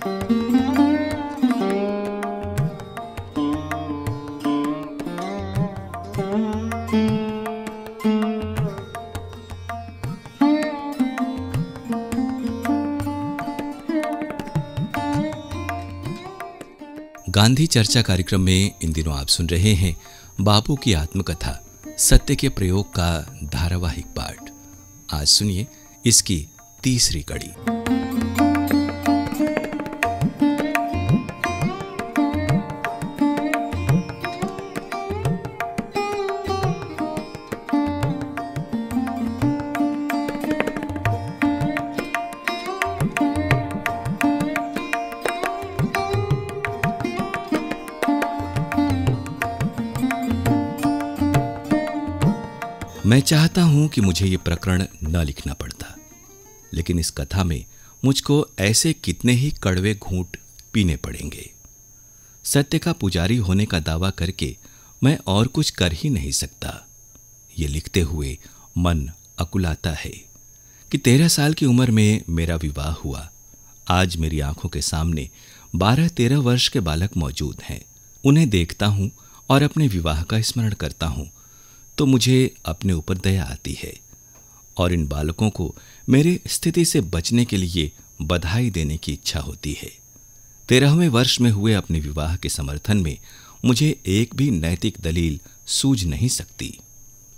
गांधी चर्चा कार्यक्रम में इन दिनों आप सुन रहे हैं बापू की आत्मकथा सत्य के प्रयोग का धारावाहिक पाठ। आज सुनिए इसकी तीसरी कड़ी। मैं चाहता हूं कि मुझे ये प्रकरण न लिखना पड़ता, लेकिन इस कथा में मुझको ऐसे कितने ही कड़वे घूंट पीने पड़ेंगे। सत्य का पुजारी होने का दावा करके मैं और कुछ कर ही नहीं सकता। ये लिखते हुए मन अकुलाता है कि 13 साल की उम्र में मेरा विवाह हुआ। आज मेरी आंखों के सामने 12-13 वर्ष के बालक मौजूद हैं। उन्हें देखता हूं और अपने विवाह का स्मरण करता हूं तो मुझे अपने ऊपर दया आती है और इन बालकों को मेरी स्थिति से बचने के लिए बधाई देने की इच्छा होती है। 13वें वर्ष में हुए अपने विवाह के समर्थन में मुझे एक भी नैतिक दलील सूझ नहीं सकती।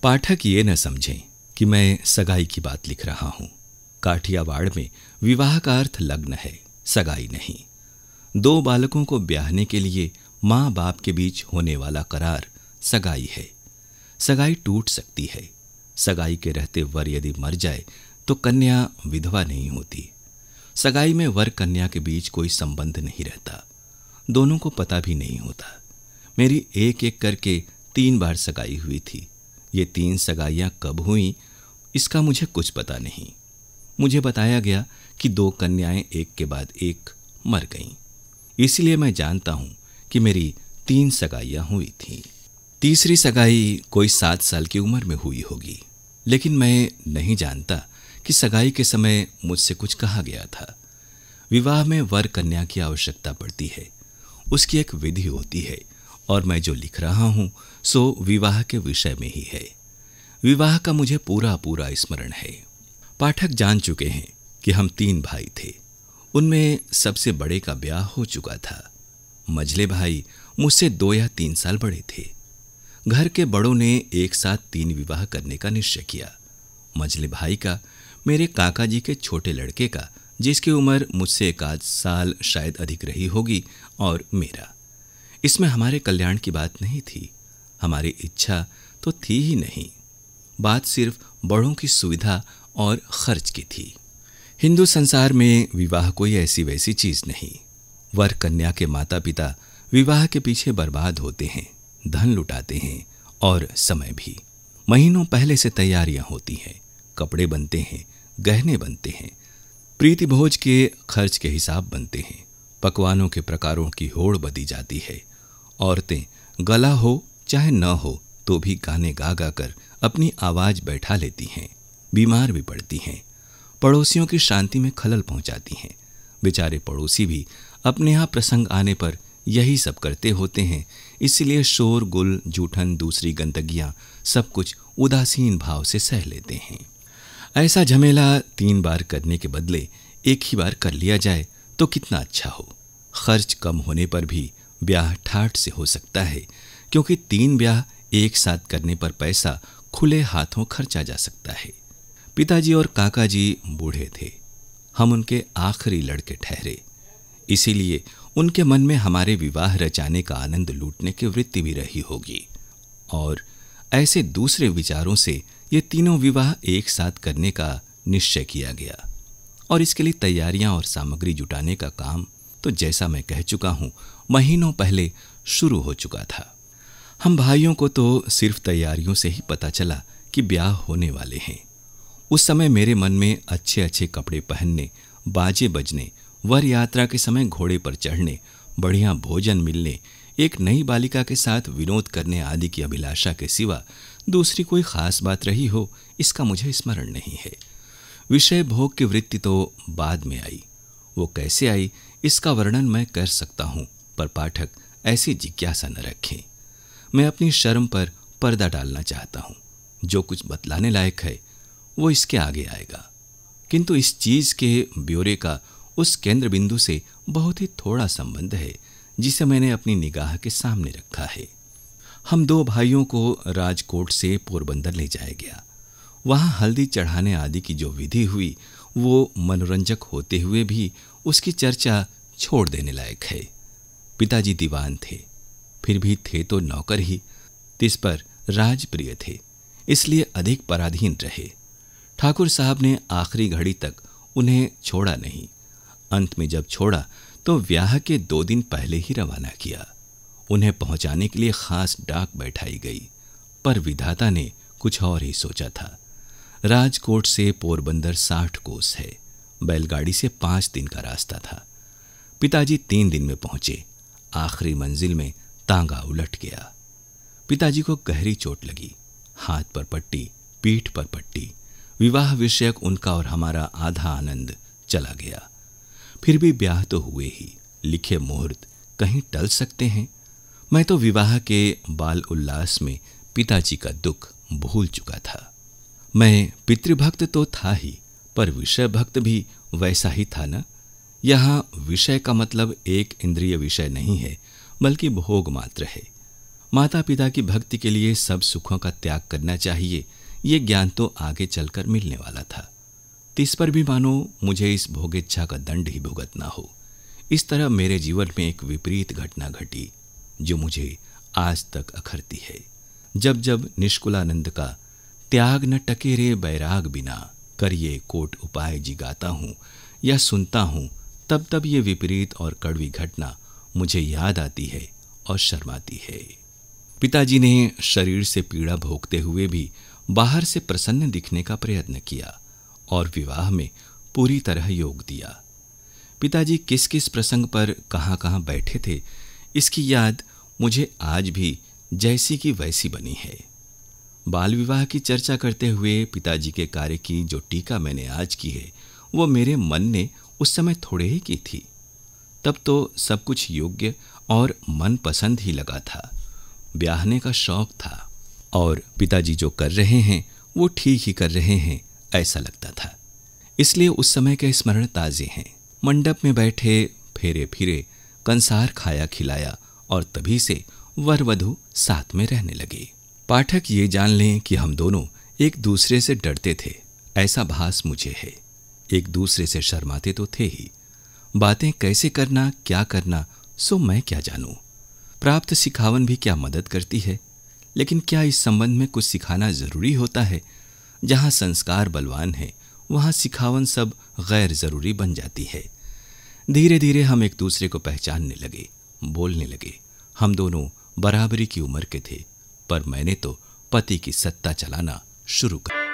पाठक ये न समझें कि मैं सगाई की बात लिख रहा हूं। काठियावाड़ में विवाह का अर्थ लग्न है, सगाई नहीं। 2 बालकों को ब्याहने के लिए माँ बाप के बीच होने वाला करार सगाई है। सगाई टूट सकती है। सगाई के रहते वर यदि मर जाए तो कन्या विधवा नहीं होती। सगाई में वर कन्या के बीच कोई संबंध नहीं रहता, दोनों को पता भी नहीं होता। मेरी एक एक करके 3 बार सगाई हुई थी। ये 3 सगाइयां कब हुई इसका मुझे कुछ पता नहीं। मुझे बताया गया कि 2 कन्याएं एक के बाद एक मर गईं। इसलिए मैं जानता हूं कि मेरी 3 सगाइयां हुई थीं। तीसरी सगाई कोई 7 साल की उम्र में हुई होगी, लेकिन मैं नहीं जानता कि सगाई के समय मुझसे कुछ कहा गया था। विवाह में वर कन्या की आवश्यकता पड़ती है, उसकी एक विधि होती है और मैं जो लिख रहा हूं सो विवाह के विषय में ही है। विवाह का मुझे पूरा पूरा स्मरण है। पाठक जान चुके हैं कि हम 3 भाई थे। उनमें सबसे बड़े का ब्याह हो चुका था। मझले भाई मुझसे 2 या 3 साल बड़े थे। घर के बड़ों ने एक साथ 3 विवाह करने का निश्चय किया। मझले भाई का, मेरे काका जी के छोटे लड़के का, जिसकी उम्र मुझसे 1 साल शायद अधिक रही होगी, और मेरा। इसमें हमारे कल्याण की बात नहीं थी, हमारी इच्छा तो थी ही नहीं। बात सिर्फ बड़ों की सुविधा और खर्च की थी। हिंदू संसार में विवाह कोई ऐसी वैसी चीज नहीं। वर कन्या के माता पिता विवाह के पीछे बर्बाद होते हैं, धन लुटाते हैं और समय भी। महीनों पहले से तैयारियां होती हैं, कपड़े बनते हैं, गहने बनते हैं, प्रीति भोज के खर्च के हिसाब बनते हैं, पकवानों के प्रकारों की होड़ बदी जाती है। औरतें गला हो चाहे न हो तो भी गाने गा गा कर अपनी आवाज बैठा लेती हैं, बीमार भी पड़ती हैं, पड़ोसियों की शांति में खलल पहुंचाती हैं। बेचारे पड़ोसी भी अपने यहाँ प्रसंग आने पर यही सब करते होते हैं, इसलिए शोर गुल जूठन दूसरी गंदगियां सब कुछ उदासीन भाव से सह लेते हैं। ऐसा झमेला 3 बार करने के बदले एक ही बार कर लिया जाए तो कितना अच्छा हो। खर्च कम होने पर भी ब्याह ठाठ से हो सकता है, क्योंकि 3 ब्याह एक साथ करने पर पैसा खुले हाथों खर्चा जा सकता है। पिताजी और काका जी बूढ़े थे, हम उनके आखिरी लड़के ठहरे, इसीलिए उनके मन में हमारे विवाह रचाने का आनंद लूटने की वृत्ति भी रही होगी, और ऐसे दूसरे विचारों से ये तीनों विवाह एक साथ करने का निश्चय किया गया। और इसके लिए तैयारियां और सामग्री जुटाने का काम तो जैसा मैं कह चुका हूं महीनों पहले शुरू हो चुका था। हम भाइयों को तो सिर्फ तैयारियों से ही पता चला कि ब्याह होने वाले हैं। उस समय मेरे मन में अच्छे अच्छे कपड़े पहनने, बाजे बजने, वर यात्रा के समय घोड़े पर चढ़ने, बढ़िया भोजन मिलने, एक नई बालिका के साथ विनोद करने आदि की अभिलाषा के सिवा दूसरी कोई खास बात रही हो इसका मुझे स्मरण नहीं है। विषय भोग की वृत्ति तो बाद में आई। वो कैसे आई इसका वर्णन मैं कर सकता हूं, पर पाठक ऐसी जिज्ञासा न रखें। मैं अपनी शर्म पर पर्दा डालना चाहता हूं। जो कुछ बतलाने लायक है वो इसके आगे आएगा, किंतु इस चीज के ब्यौरे का उस केंद्र बिंदु से बहुत ही थोड़ा संबंध है जिसे मैंने अपनी निगाह के सामने रखा है। हम दो भाइयों को राजकोट से पोरबंदर ले जाया गया। वहां हल्दी चढ़ाने आदि की जो विधि हुई वो मनोरंजक होते हुए भी उसकी चर्चा छोड़ देने लायक है। पिताजी दीवान थे, फिर भी थे तो नौकर ही। तिस पर राजप्रिय थे, इसलिए अधिक पराधीन रहे। ठाकुर साहब ने आखिरी घड़ी तक उन्हें छोड़ा नहीं। अंत में जब छोड़ा तो ब्याह के 2 दिन पहले ही रवाना किया। उन्हें पहुंचाने के लिए खास डाक बैठाई गई, पर विधाता ने कुछ और ही सोचा था। राजकोट से पोरबंदर 60 कोस है। बैलगाड़ी से 5 दिन का रास्ता था। पिताजी 3 दिन में पहुंचे। आखिरी मंजिल में तांगा उलट गया। पिताजी को गहरी चोट लगी। हाथ पर पट्टी, पीठ पर पट्टी। विवाह विषयक उनका और हमारा आधा आनंद चला गया। फिर भी ब्याह तो हुए ही। लिखे मुहूर्त कहीं टल सकते हैं। मैं तो विवाह के बाल उल्लास में पिताजी का दुख भूल चुका था। मैं पितृभक्त तो था ही, पर विषय भक्त भी वैसा ही था ना। यहाँ विषय का मतलब एक इंद्रिय विषय नहीं है, बल्कि भोग मात्र है। माता पिता की भक्ति के लिए सब सुखों का त्याग करना चाहिए, ये ज्ञान तो आगे चलकर मिलने वाला था। तिस पर भी मानो मुझे इस भोगेच्छा का दंड ही भुगतना हो। इस तरह मेरे जीवन में एक विपरीत घटना घटी जो मुझे आज तक अखरती है। जब जब निष्कुलानंद का त्याग न टके रे बैराग बिना करिए कोट उपाय जी गाता हूँ या सुनता हूँ, तब तब ये विपरीत और कड़वी घटना मुझे याद आती है और शर्माती है। पिताजी ने शरीर से पीड़ा भोगते हुए भी बाहर से प्रसन्न दिखने का प्रयत्न किया और विवाह में पूरी तरह योग दिया। पिताजी किस किस प्रसंग पर कहाँ कहाँ बैठे थे, इसकी याद मुझे आज भी जैसी की वैसी बनी है। बाल विवाह की चर्चा करते हुए पिताजी के कार्य की जो टीका मैंने आज की है, वो मेरे मन ने उस समय थोड़े ही की थी। तब तो सब कुछ योग्य और मनपसंद ही लगा था। ब्याहने का शौक था और पिताजी जो कर रहे हैं वो ठीक ही कर रहे हैं, ऐसा लगता था। इसलिए उस समय के स्मरण ताजे हैं। मंडप में बैठे, फेरे फिरे, कंसार खाया खिलाया और तभी से वर वधू साथ में रहने लगे। पाठक ये जान लें कि हम दोनों एक दूसरे से डरते थे, ऐसा भास मुझे है। एक दूसरे से शर्माते तो थे ही। बातें कैसे करना, क्या करना, सो मैं क्या जानूं। प्राप्त सिखावन भी क्या मदद करती है, लेकिन क्या इस संबंध में कुछ सिखाना जरूरी होता है? जहां संस्कार बलवान है वहां सिखावन सब गैर जरूरी बन जाती है। धीरे धीरे हम एक दूसरे को पहचानने लगे, बोलने लगे। हम दोनों बराबरी की उम्र के थे, पर मैंने तो पति की सत्ता चलाना शुरू कर